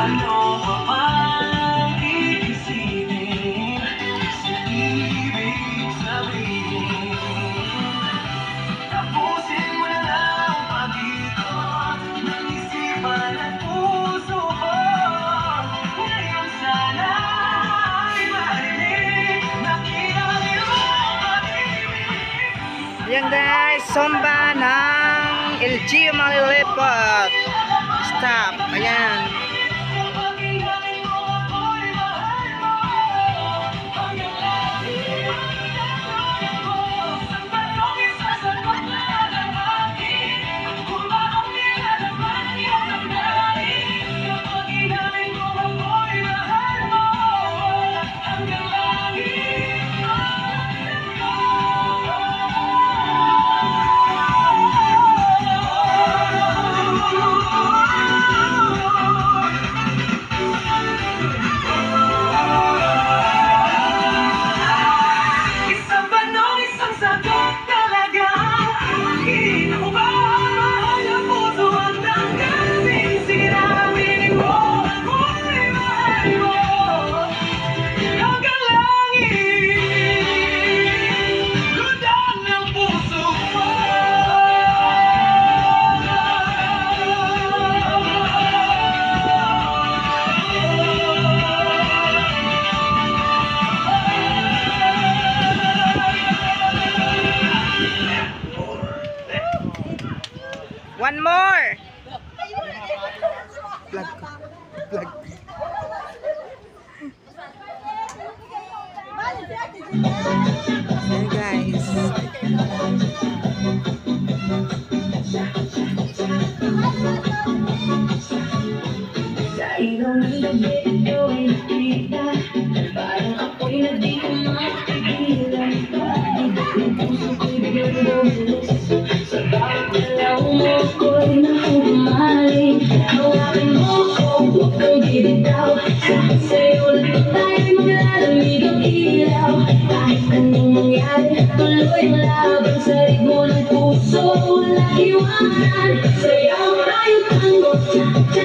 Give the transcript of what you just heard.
Ano pa bang iisipin sa ibig sabihin? Tapusin mo na lang pag-ikot ng isipan at puso ko. Ngayon sana ay marinig na kinangin mo pag-ibig. Ayan guys, samba ng LG Malilipat. Stop. Ayan. One more. Vlog ko. Vlog ko. Hey guys. Sa ilaw ng gabi ito ay nakita, parang ako'y na di ko mapigilan. Ang puso ko'y biglang bumulos, sa bawat galaw mo ko'y nahumaling. Hawakan mo ko, huwag kang bibitaw, sa'yo lang tayo'y maglalamig ang ilaw. Kahit anong mangyari, tuloy ang laban sa ritmo ng puso, walang iwanan.